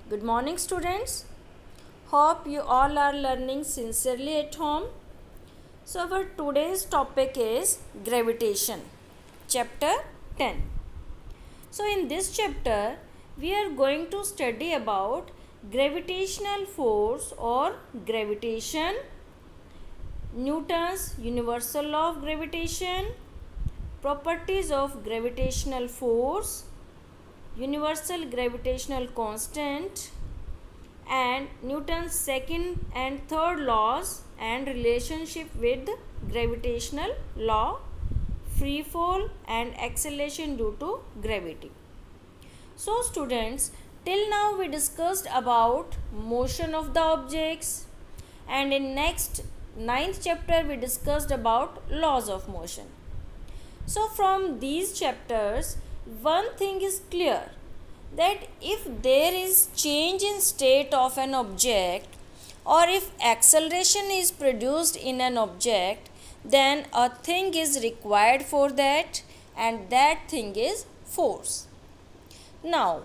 Good morning, students. Hope you all are learning sincerely at home. So our today's topic is gravitation, chapter 10. So in this chapter we are going to study about gravitational force or gravitation, Newton's universal law of gravitation, properties of gravitational force, universal gravitational constant, and Newton's second and third laws and relationship with gravitational law, free fall and acceleration due to gravity. So students, till now we discussed about motion of the objects, and in next 9th chapter we discussed about laws of motion. So from these chapters one thing is clear, that if there is change in state of an object or if acceleration is produced in an object, then a thing is required for that, and that thing is force. Now,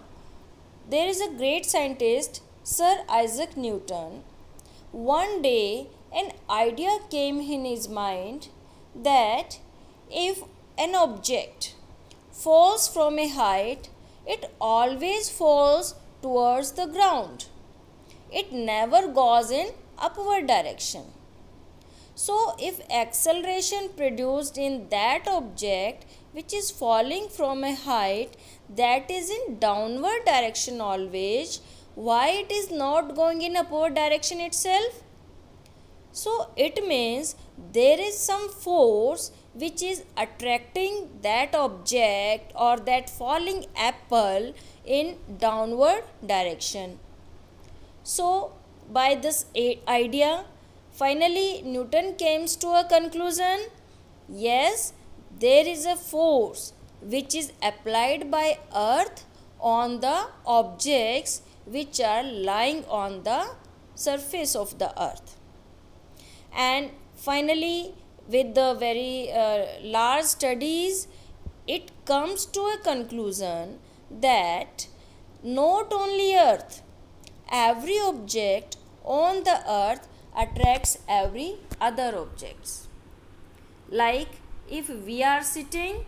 there is a great scientist, Sir Isaac Newton. One day an idea came in his mind that if an object falls from a height, it always falls towards the ground. It never goes in upward direction. So if acceleration produced in that object which is falling from a height, that is in downward direction always, why it is not going in upward direction itself? So it means there is some force which is attracting that object or that falling apple in downward direction. So by this idea, finally Newton came to a conclusion, yes, there is a force which is applied by earth on the objects which are lying on the surface of the earth. And finally, with the very large studies, it comes to a conclusion that not only earth, every object on the earth attracts every other objects. Like if we are sitting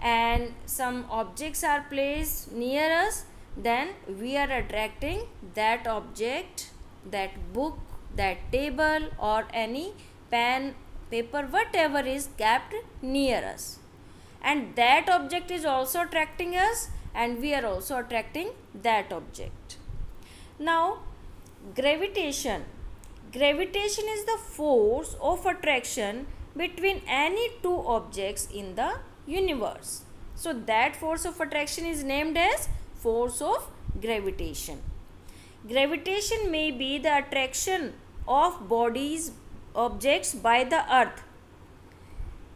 and some objects are placed near us, then we are attracting that object, that book, that table or any pen, paper, whatever is kept near us, and that object is also attracting us and we are also attracting that object. Now gravitation is the force of attraction between any two objects in the universe. So that force of attraction is named as force of gravitation. Gravitation may be the attraction of bodies, objects by the earth.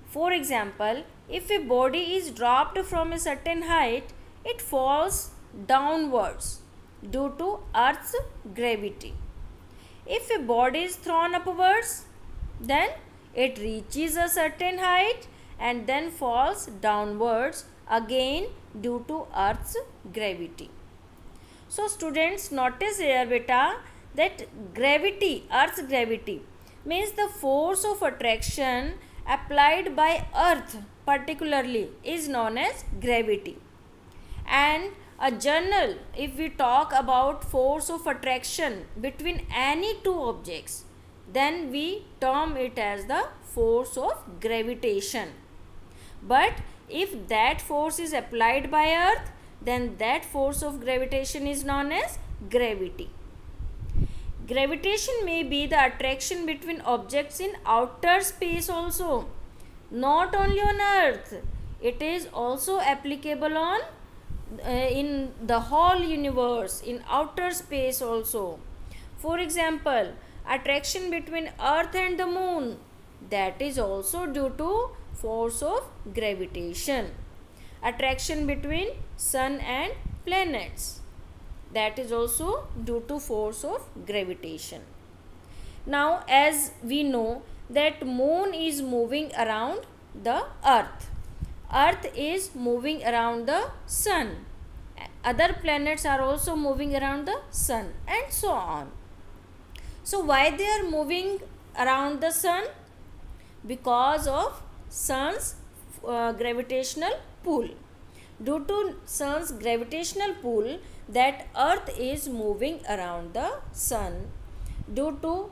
For example, if a body is dropped from a certain height, it falls downwards due to earth's gravity. If a body is thrown upwards, then it reaches a certain height and then falls downwards again due to earth's gravity. So students, notice here beta that gravity, earth's gravity, means the force of attraction applied by earth particularly is known as gravity. And a general, if we talk about force of attraction between any two objects, then we term it as the force of gravitation. But if that force is applied by earth, then that force of gravitation is known as gravity. Gravitation may be the attraction between objects in outer space also, not only on earth. It is also applicable on in the whole universe, in outer space also. For example, attraction between earth and the moon, that is also due to force of gravitation. Attraction between sun and planets, that is also due to force of gravitation. Now as we know that moon is moving around the earth is moving around the sun, other planets are also moving around the sun, and so on. So why they are moving around the sun? Because of sun's gravitational pull. Due to sun's gravitational pull, that earth is moving around the sun. Due to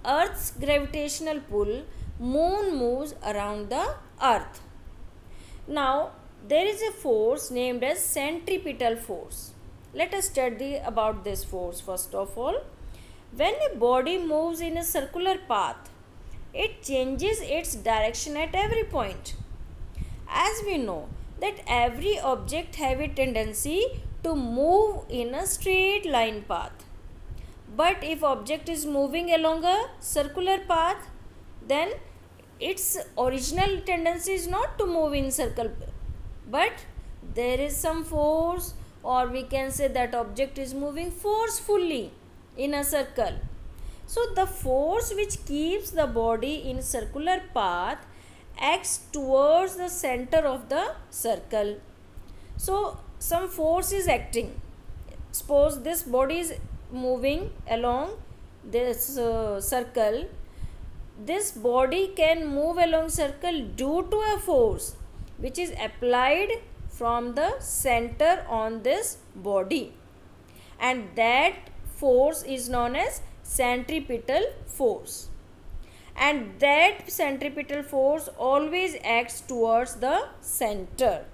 earth's gravitational pull, moon moves around the earth. Now there is a force named as centripetal force. Let us study about this force first of all. When a body moves in a circular path, it changes its direction at every point. As we know that every object have a tendency to move in a straight line path. But if object is moving along a circular path, then its original tendency is not to move in circle, but there is some force, or we can say that object is moving forcefully in a circle. So the force which keeps the body in circular path acts towards the center of the circle. So some force is acting. Suppose this body is moving along this circle. This body can move along circle due to a force which is applied from the center on this body, and that force is known as centripetal force, and that centripetal force always acts towards the center.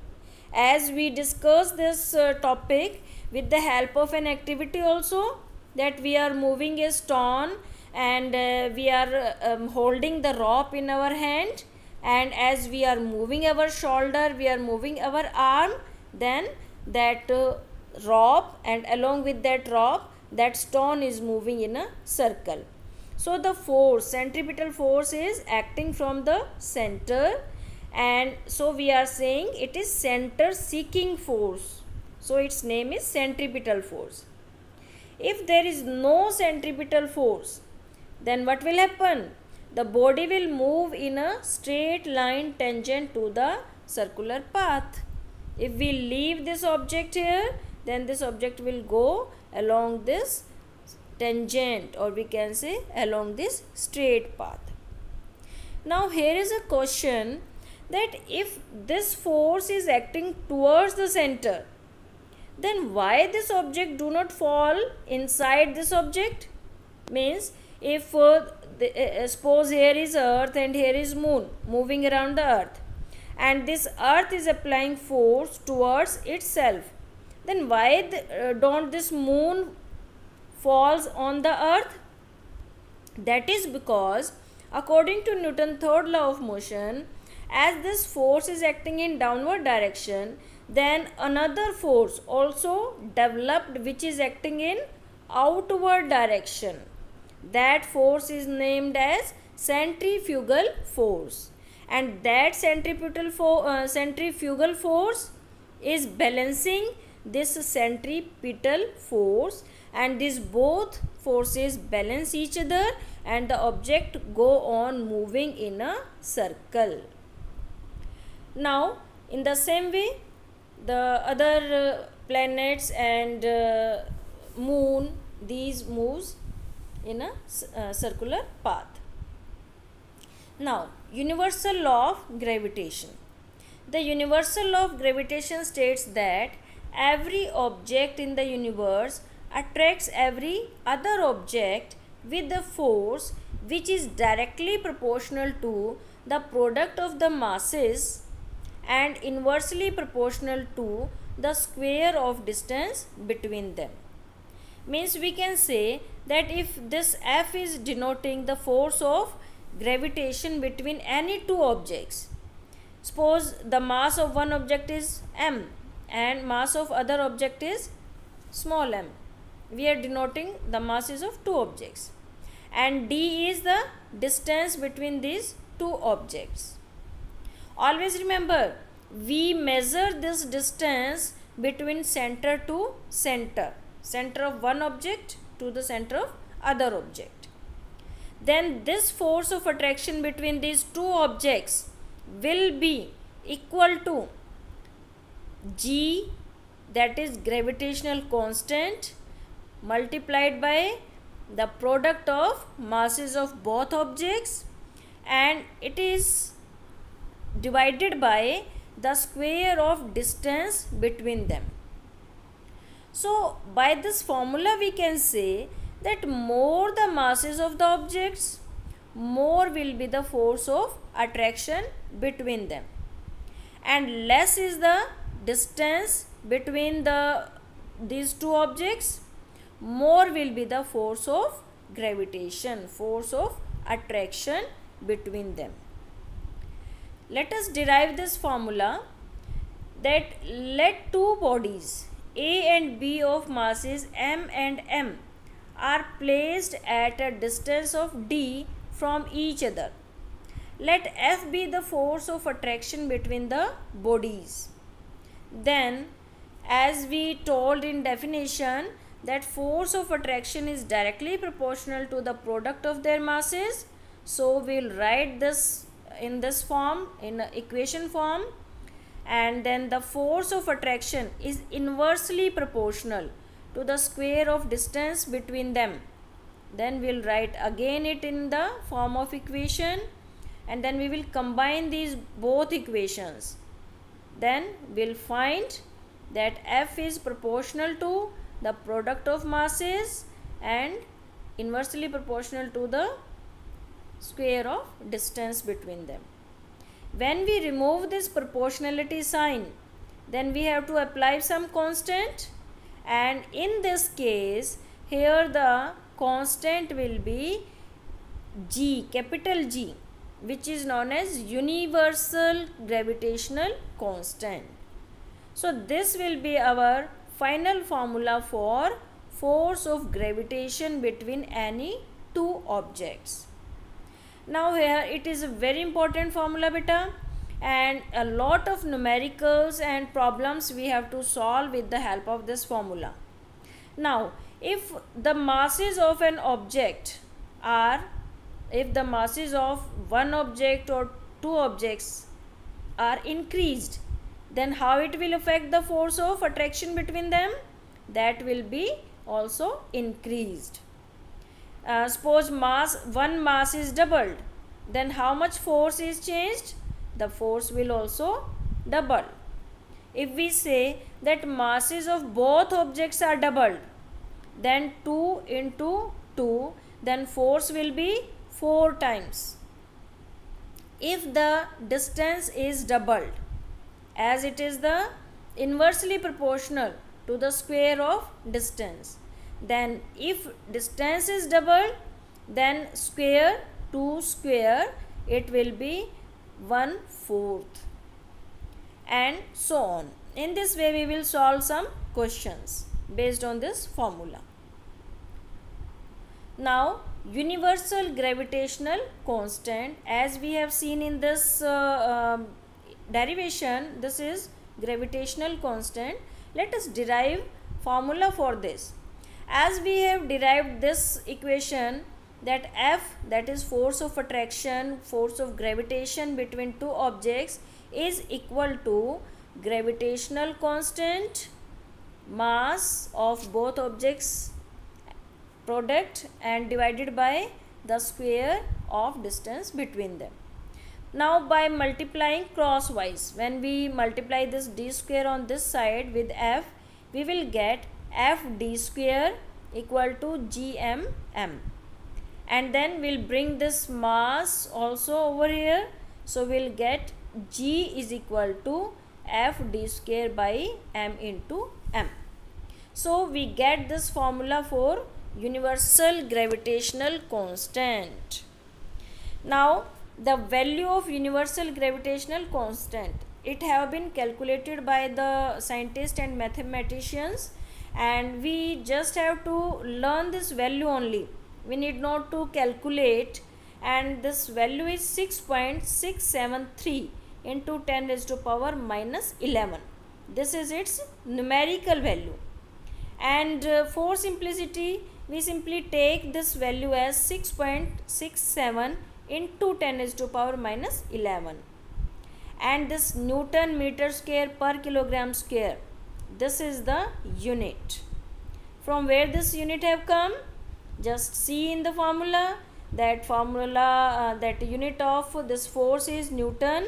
As we discuss this topic with the help of an activity also, that we are moving a stone and we are holding the rope in our hand, and as we are moving our shoulder, we are moving our arm, then that rope, and along with that rope, that stone is moving in a circle. So the force, centripetal force, is acting from the center, and so we are saying it is center seeking force. So its name is centripetal force. If there is no centripetal force, then what will happen? The body will move in a straight line tangent to the circular path. If we leave this object here, then this object will go along this tangent, or we can say along this straight path. Now here is a question, that if this force is acting towards the center, then why this object do not fall inside this object? Means if suppose here is earth and here is moon moving around the earth, and this earth is applying force towards itself, then why don't this moon falls on the earth? That is because according to Newton's third law of motion, as this force is acting in downward direction, then another force also developed which is acting in outward direction. That force is named as centrifugal force, and that centrifugal force is balancing this centripetal force, and these both forces balance each other, and the object go on moving in a circle. Now in the same way, the other planets and moon, these moves in a circular path. Now universal law of gravitation. The universal law of gravitation states that every object in the universe attracts every other object with a force which is directly proportional to the product of the masses and inversely proportional to the square of distance between them. Means we can say that if this F is denoting the force of gravitation between any two objects, suppose the mass of one object is m and mass of other object is small m, we are denoting the masses of two objects, and d is the distance between these two objects. Always remember, we measure this distance between center to center, center of one object to the center of other object. Then this force of attraction between these two objects will be equal to g that is gravitational constant, multiplied by the product of masses of both objects, and it is divided by the square of distance between them. So by this formula we can say that more the masses of the objects, more will be the force of attraction between them, and less is the distance between these two objects, more will be the force of gravitation, force of attraction between them. Let us derive this formula, that let two bodies A and B of masses m and m are placed at a distance of d from each other. Let F be the force of attraction between the bodies. Then, as we told in definition, that force of attraction is directly proportional to the product of their masses. So we'll write this in this form, in equation form, and then the force of attraction is inversely proportional to the square of distance between them. Then we'll write again it in the form of equation, and then we will combine these both equations. Then we'll find that F is proportional to the product of masses and inversely proportional to the square of distance between them. When we remove this proportionality sign, then we have to apply some constant, and in this case here the constant will be G, capital G, which is known as universal gravitational constant. So this will be our final formula for force of gravitation between any two objects. Now here it is a very important formula beta, and a lot of numericals and problems we have to solve with the help of this formula. Now if the masses of an object are, if the masses of one object or two objects are increased, then how it will affect the force of attraction between them? That will be also increased. Suppose one mass is doubled, then how much force is changed? The force will also double. If we say that masses of both objects are doubled, then 2 into 2, then force will be 4 times. If the distance is doubled, as it is the inversely proportional to the square of distance, then if distance is doubled, then square 2 square, it will be 1/4, and so on. In this way we will solve some questions based on this formula. Now universal gravitational constant, as we have seen in this derivation, this is gravitational constant. Let us derive formula for this. As we have derived this equation, that F, that is force of attraction, force of gravitation between two objects, is equal to gravitational constant, mass of both objects product, and divided by the square of distance between them. Now by multiplying crosswise, when we multiply this d square on this side with F, we will get F d square equal to GMM, and then we'll bring this mass also over here, so we'll get G is equal to F d square by M into M. So we get this formula for universal gravitational constant. Now the value of universal gravitational constant, it have been calculated by the scientists and mathematicians, and we just have to learn this value only. We need not to calculate, and this value is 6.673 into 10 raised to power minus 11. This is its numerical value, and for simplicity we simply take this value as 6.67 into 10 raised to power minus 11, and this Newton meter square per kilogram square, This is the unit. From where this unit have come? Just see in the formula. That unit of this force is Newton.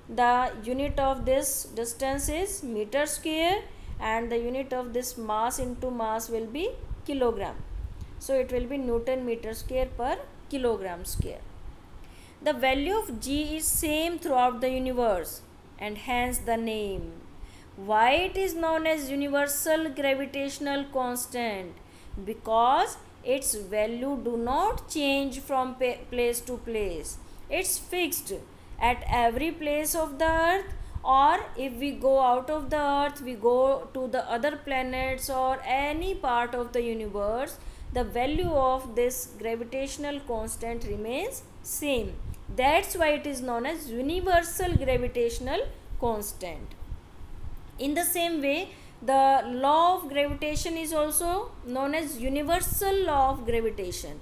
The unit of this distance is meter square, and the unit of this mass into mass will be kilogram. So it will be Newton meter square per kilogram square. The value of G is same throughout the universe, and hence the name. Why it is known as universal gravitational constant? Because its value do not change from place to place. It's fixed at every place of the earth, or if we go out of the earth, we go to the other planets or any part of the universe, the value of this gravitational constant remains same. That's why it is known as universal gravitational constant. In the same way, the law of gravitation is also known as universal law of gravitation,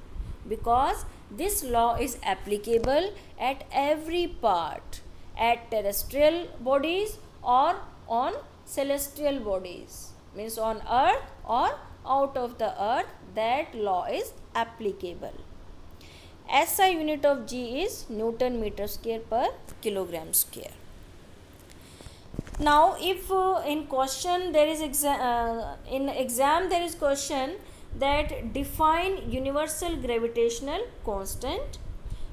because this law is applicable at every part, at terrestrial bodies or on celestial bodies, means on earth or out of the earth, that law is applicable. SI unit of G is Newton meter square per kilogram square. Now, if in question there is in exam there is question that define universal gravitational constant.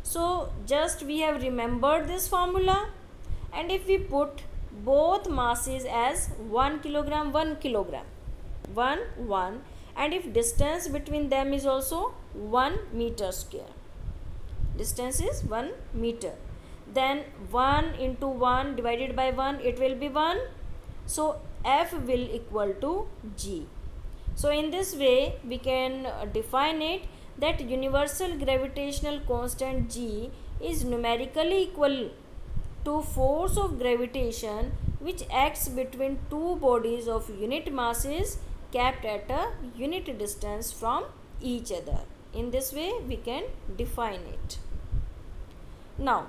So just we have remembered this formula, and if we put both masses as 1 kilogram, 1 kilogram, 1 1, and if distance between them is also 1 meter square, distance is 1 meter, then 1 into 1 divided by 1, it will be 1. So F will equal to G. So in this way we can define it that universal gravitational constant G is numerically equal to force of gravitation which acts between two bodies of unit masses kept at a unit distance from each other. In this way we can define it. Now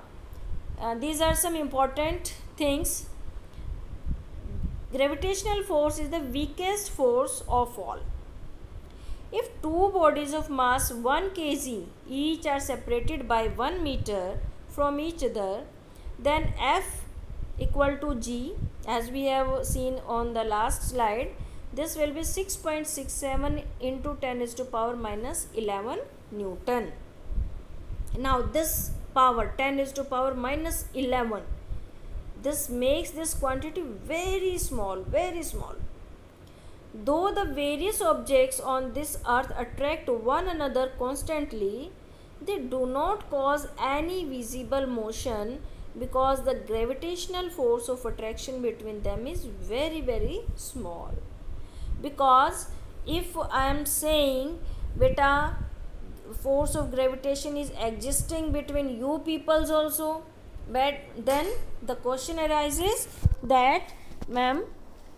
these are some important things. Gravitational force is the weakest force of all. If two bodies of mass 1 kg each are separated by 1 meter from each other, then F equal to G, as we have seen on the last slide, this will be 6.67 into 10 is to power minus 11 Newton. Now this power 10 is to power minus 11, this makes this quantity very small, very small. Though the various objects on this earth attract one another constantly, they do not cause any visible motion because the gravitational force of attraction between them is very, very small. Because if I am saying beta force of gravitation is existing between you peoples also, but then the question arises that ma'am,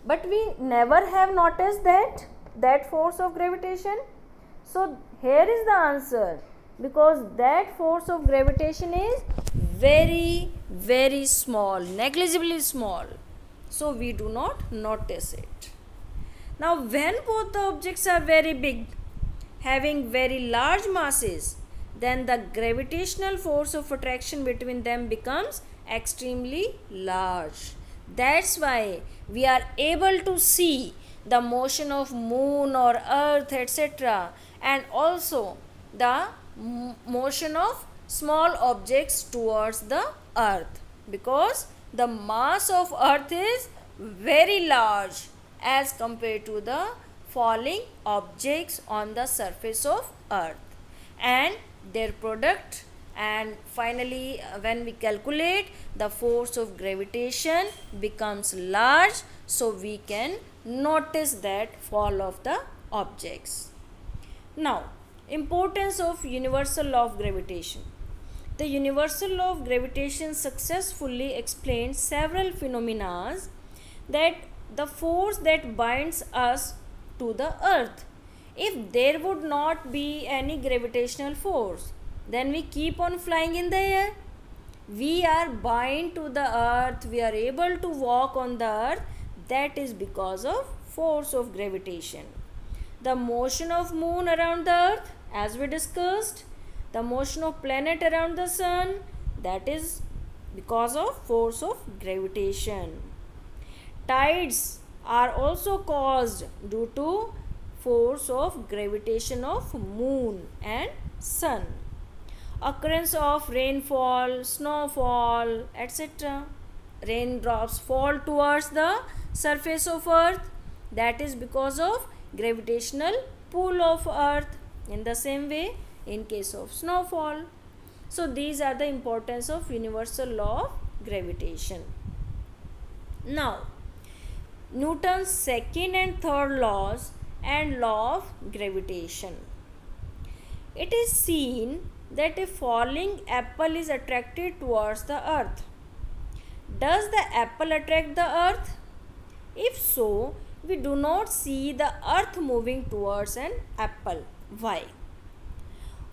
but we never have noticed that force of gravitation. So here is the answer, because that force of gravitation is very, very small, negligibly small, so we do not notice it. Now when both the objects are very big, having very large masses, then the gravitational force of attraction between them becomes extremely large. That's why we are able to see the motion of moon or earth, etc., and also the motion of small objects towards the earth, because the mass of earth is very large as compared to the falling objects on the surface of earth and their product, and finally when we calculate, the force of gravitation becomes large, so we can notice that fall of the objects. Now, importance of universal law of gravitation. The universal law of gravitation successfully explains several phenomena, that the force that binds us to the earth. If there would not be any gravitational force, then we keep on flying in the air. We are bound to the earth, we are able to walk on the earth, that is because of force of gravitation. The motion of moon around the earth, as we discussed, the motion of planet around the sun, that is because of force of gravitation. Tides are also caused due to force of gravitation of moon and sun. Occurrence of rainfall, snowfall, etc. Raindrops fall towards the surface of earth, that is because of gravitational pull of earth. In the same way, in case of snowfall. So these are the importance of universal law of gravitation. Now, Newton's second and third laws and law of gravitation. It is seen that a falling apple is attracted towards the earth. Does the apple attract the earth? If so, we do not see the earth moving towards an apple. Why?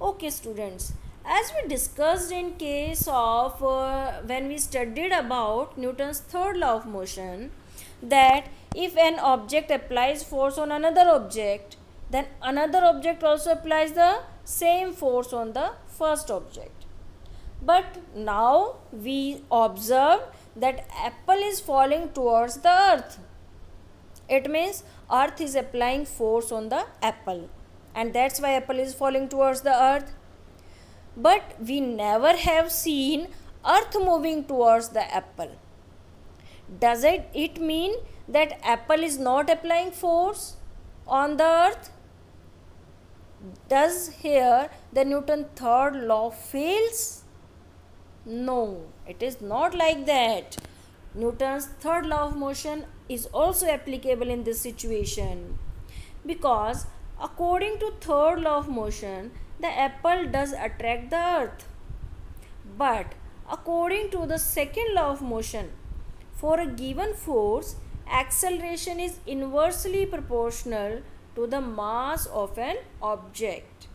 Okay students, as we discussed in case of when we studied about Newton's third law of motion, that if an object applies force on another object, then another object also applies the same force on the first object. But now we observe that apple is falling towards the earth. It means earth is applying force on the apple, and that's why apple is falling towards the earth. But we never have seen earth moving towards the apple. Does it mean that apple is not applying force on the earth? Does here the Newton third law fails? No, it is not like that. Newton's third law of motion is also applicable in this situation, because according to third law of motion, the apple does attract the earth. But according to the second law of motion, for a given force, acceleration is inversely proportional to the mass of an object.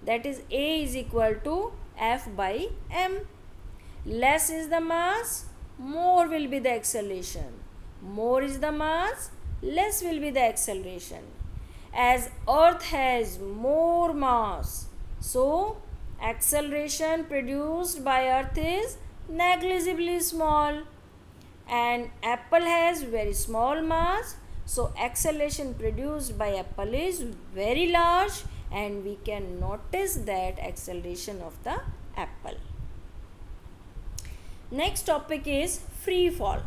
That is, A is equal to F by m. Less is the mass, more will be the acceleration. More is the mass, less will be the acceleration. As earth has more mass, so acceleration produced by earth is negligibly small, and apple has very small mass, so acceleration produced by apple is very large, and we can notice that acceleration of the apple. Next topic is free fall.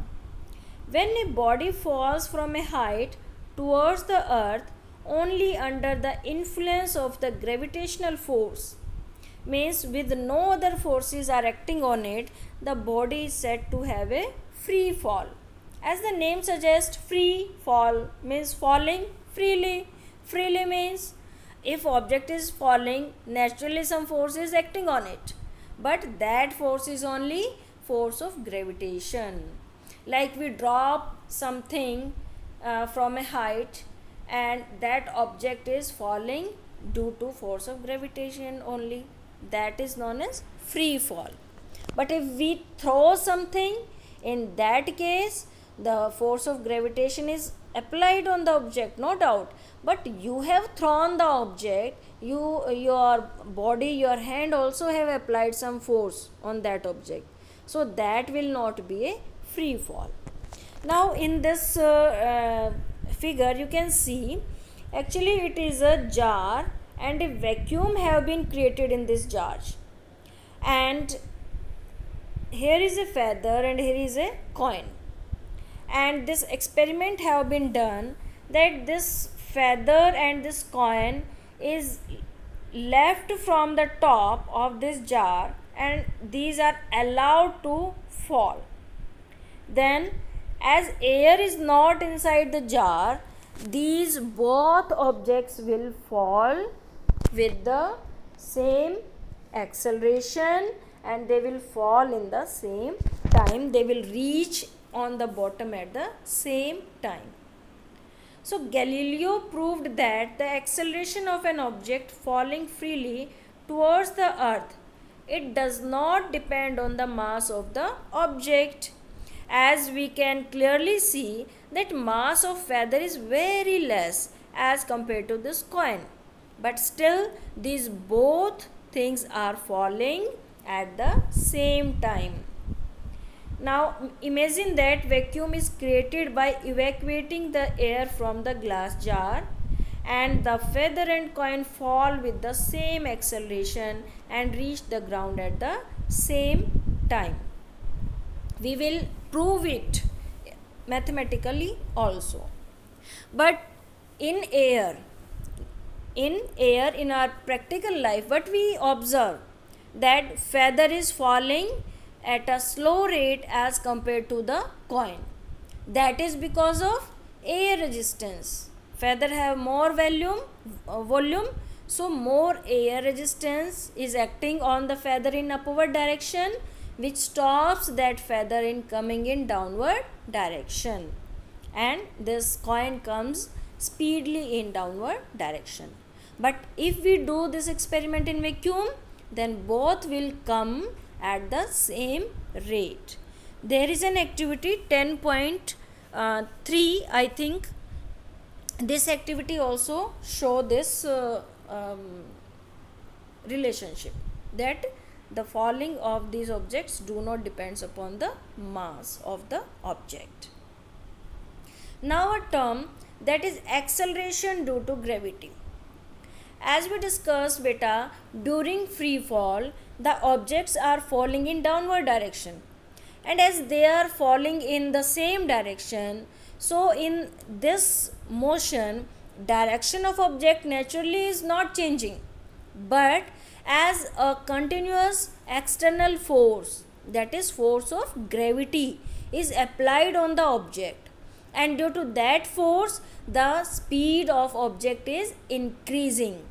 When a body falls from a height towards the earth only under the influence of the gravitational force, means with no other forces are acting on it, the body is said to have a free fall. As the name suggests, free fall means falling freely. Freely means if object is falling, naturally some force is acting on it, but that force is only force of gravitation. Like we drop something from a height, and that object is falling due to force of gravitation only. That is known as free fall. But if we throw something, in that case the force of gravitation is applied on the object, no doubt, but you have thrown the object, your body, your hand also have applied some force on that object, so that will not be a free fall. Now in this figure you can see, actually it is a jar and a vacuum have been created in this jar, and here is a feather and here is a coin, and this experiment have been done that this feather and this coin is left from the top of this jar, and these are allowed to fall. Then as air is not inside the jar, these both objects will fall with the same acceleration, and they will fall in the same time. They will reach on the bottom at the same time. So Galileo proved that the acceleration of an object falling freely towards the earth, it does not depend on the mass of the object. as we can clearly see that mass of feather is very less as compared to this coin, but still these both things are falling at the same time. Now imagine that vacuum is created by evacuating the air from the glass jar, and the feather and coin fall with the same acceleration and reach the ground at the same time. We will prove it mathematically also. But in our practical life, what we observe that feather is falling at a slow rate as compared to the coin. That is because of air resistance. Feather have more volume, so more air resistance is acting on the feather in upward direction, which stops that feather in coming in downward direction, and this coin comes speedily in downward direction. But if we do this experiment in vacuum, then both will come at the same rate. There is an activity 10.3, I think. This activity also show this relationship, that the falling of these objects do not depends upon the mass of the object. Now a term, that is acceleration due to gravity. As we discussed beta, during free fall the objects are falling in downward direction, and as they are falling in the same direction, so in this motion direction of object naturally is not changing, but as a continuous external force, that is force of gravity, is applied on the object, and due to that force the speed of object is increasing.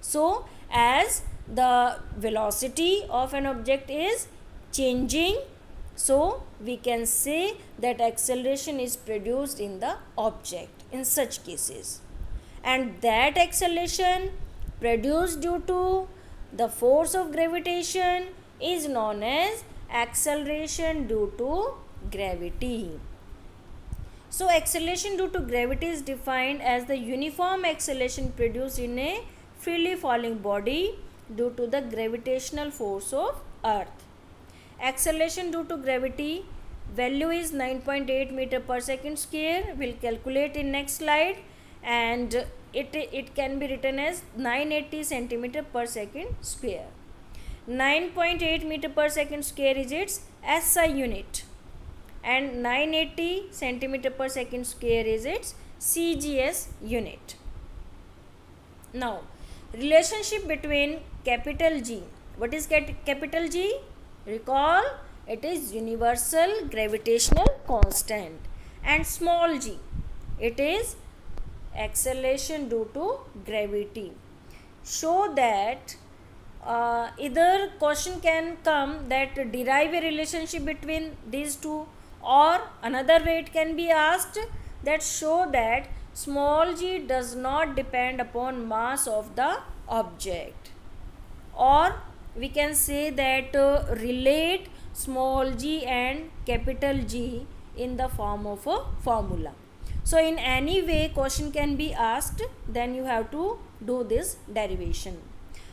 So as the velocity of an object is changing, so we can say that acceleration is produced in the object in such cases, and that acceleration produced due to the force of gravitation is known as acceleration due to gravity. So acceleration due to gravity is defined as the uniform acceleration produced in a freely falling body due to the gravitational force of earth. Acceleration due to gravity value is 9.8 meter per second square. We'll calculate in next slide, and it can be written as 980 centimeter per second square. 9.8 meter per second square is its SI unit, and 980 centimeter per second square is its CGS unit. Now relationship between capital G. What is capital G? Recall, it is universal gravitational constant, and small g, it is acceleration due to gravity. Show that either question can come that derive a relationship between these two, or another way it can be asked that show that small g does not depend upon mass of the object, or we can say that relate small g and capital G in the form of a formula. So in any way question can be asked, then you have to do this derivation.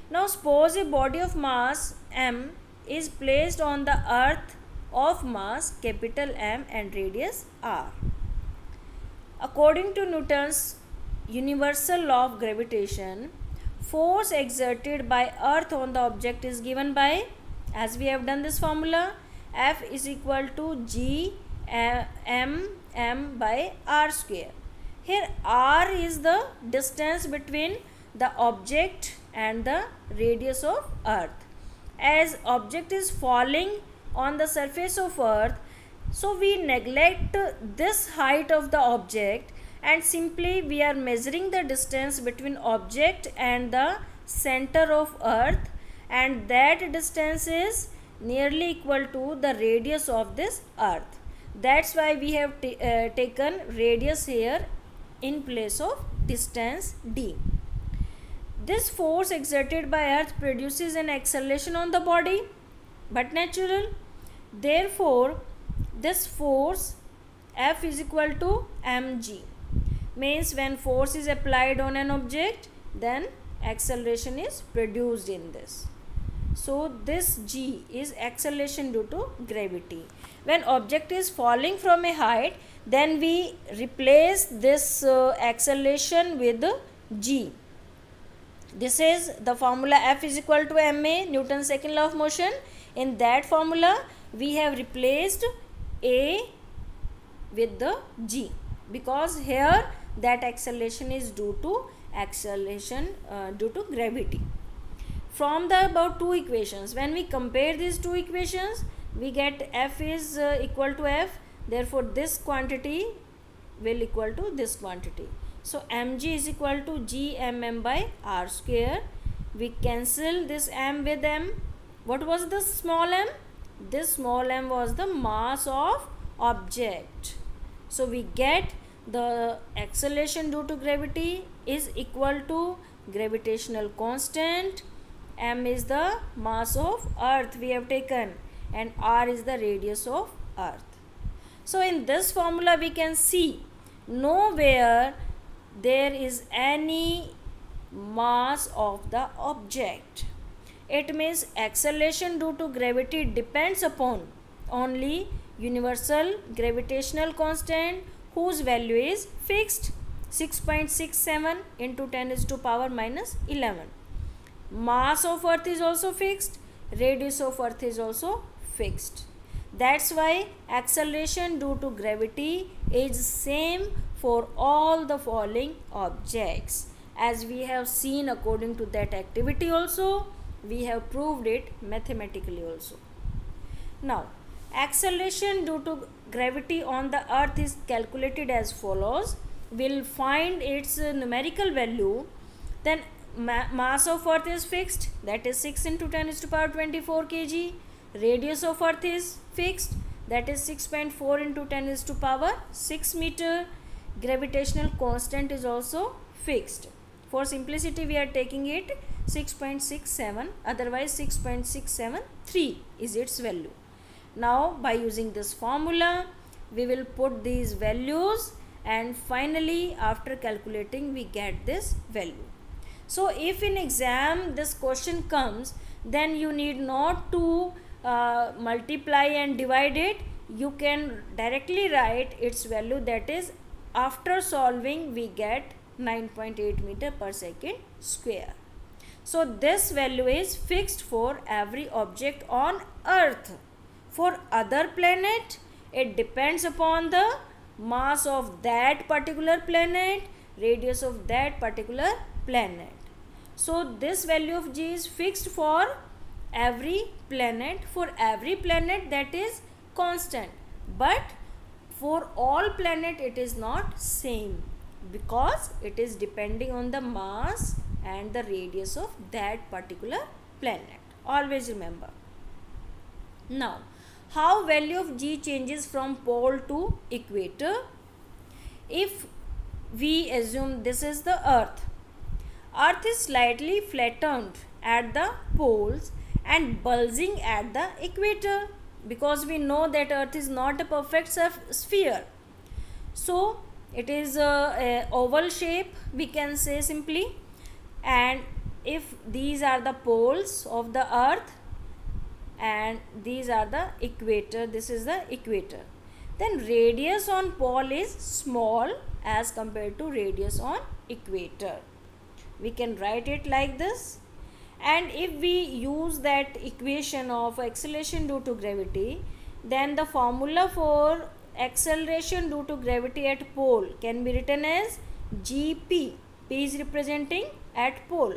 Now suppose a body of mass m is placed on the earth of mass capital M and radius r. According to Newton's universal law of gravitation, force exerted by earth on the object is given by, as we have done this formula, F is equal to G m by r square. Here r is the distance between the object and the radius of earth. As object is falling on the surface of earth, so we neglect this height of the object, and simply we are measuring the distance between object and the center of earth, and that distance is nearly equal to the radius of this earth. That's why we have taken radius here in place of distance d. This force exerted by earth produces an acceleration on the body, but natural. Therefore this force F is equal to mg. Means when force is applied on an object, then acceleration is produced in this. So this g is acceleration due to gravity. When object is falling from a height, then we replace this acceleration with g. This is the formula F is equal to ma, Newton's second law of motion. In that formula, we have replaced a with the g, because here that acceleration is due to due to gravity. From the above two equations, when we compare these two equations, we get F is equal to F. Therefore, this quantity will equal to this quantity. So mg is equal to gmm by r square. We cancel this m with m. What was the small m? This small m was the mass of object. So we get the acceleration due to gravity is equal to gravitational constant. M is the mass of earth we have taken, and r is the radius of earth. So in this formula we can see nowhere there is any mass of the object. It means acceleration due to gravity depends upon only universal gravitational constant, whose value is fixed, 6.67 into 10 is to power minus 11. Mass of earth is also fixed, radius of earth is also fixed. That's why acceleration due to gravity is same for all the following objects. As we have seen according to that activity also, we have proved it mathematically also. Now, acceleration due to gravity on the earth is calculated as follows. We'll find its numerical value. Then mass of earth is fixed, that is 6 into 10 is to power 24 kg. Radius of earth is fixed, that is 6.4 into 10 is to power 6 meter. Gravitational constant is also fixed. For simplicity we are taking it 6.67, otherwise 6.673 is its value. Now by using this formula we will put these values, and finally after calculating we get this value. So if in exam this question comes, then you need not to multiply and divide it. You can directly write its value, that is after solving we get 9.8 meter per second square. So this value is fixed for every object on earth. For other planet, it depends upon the mass of that particular planet, radius of that particular planet. So this value of g is fixed for every planet. For every planet that is constant, but for all planet it is not same, because it is depending on the mass and the radius of that particular planet. Always remember. Now, how value of g changes from pole to equator? If we assume this is the earth, earth is slightly flattened at the poles and bulging at the equator, because we know that earth is not a perfect sphere. So it is a oval shape, we can say simply. And if these are the poles of the earth and these are the equator, this is the equator, then radius on pole is small as compared to radius on equator. We can write it like this. And if we use that equation of acceleration due to gravity, then the formula for acceleration due to gravity at pole can be written as Gp. P is representing at pole.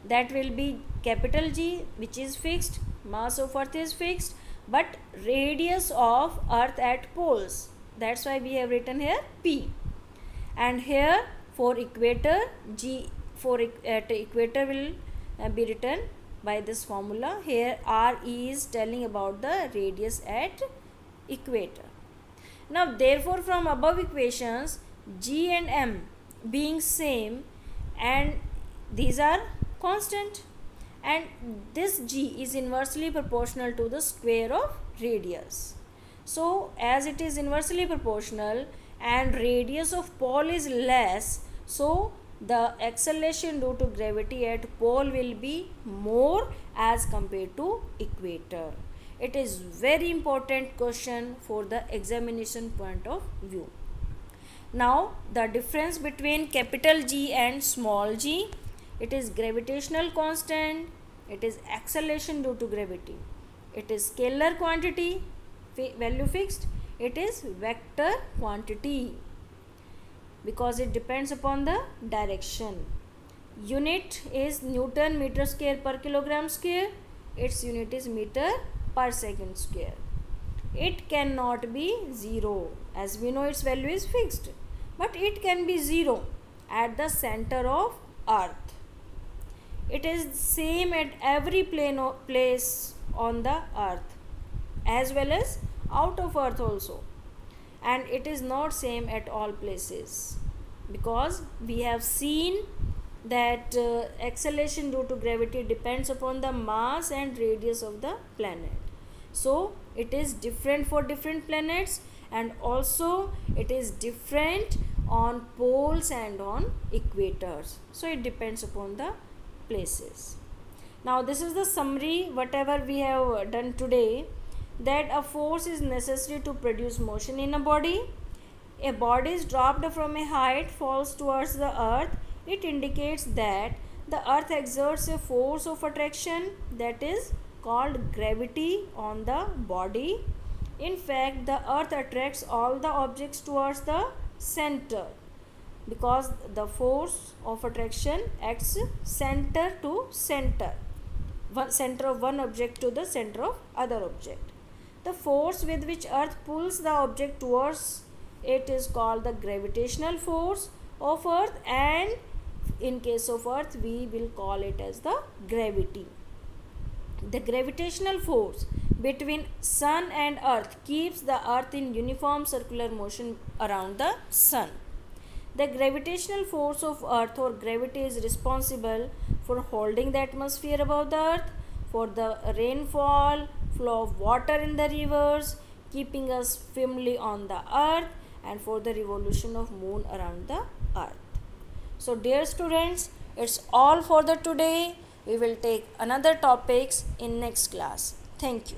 That will be capital G, which is fixed. Mass of earth is fixed, but radius of earth at poles, that's why we have written here P. And here for equator, G for at equator will be written by this formula. Here R E is telling about the radius at equator. Now therefore from above equations, G and M being same and these are constant, and this G is inversely proportional to the square of radius. So as it is inversely proportional and radius of pole is less, so the acceleration due to gravity at pole will be more as compared to equator. It is very important question for the examination point of view. Now the difference between capital G and small g, it is gravitational constant, it is acceleration due to gravity, it is scalar quantity, value fixed, it is vector quantity because it depends upon the direction. Unit is Newton meter square per kilogram square, its unit is meter per second square. It cannot be 0 as we know its value is fixed, but it can be 0 at the center of earth. It is same at every place on the earth as well as out of earth also, and it is not same at all places because we have seen that acceleration due to gravity depends upon the mass and radius of the planet. So it is different for different planets, and also it is different on poles and on equators. So it depends upon the places. Now this is the summary whatever we have done today, that a force is necessary to produce motion in a body. A body is dropped from a height, falls towards the earth. It indicates that the earth exerts a force of attraction, that is called gravity, on the body. In fact, the earth attracts all the objects towards the center because the force of attraction acts center to center, center of one object to the center of other object. The force with which earth pulls the object towards it is called the gravitational force of earth, and in case of earth we will call it as the gravity. The gravitational force between sun and earth keeps the earth in uniform circular motion around the sun. The gravitational force of earth or gravity is responsible for holding the atmosphere above the earth, for the rainfall, flow of water in the rivers, keeping us firmly on the earth, and for the revolution of moon around the earth. So dear students, it's all for the today. We will take another topics in next class. Thank you.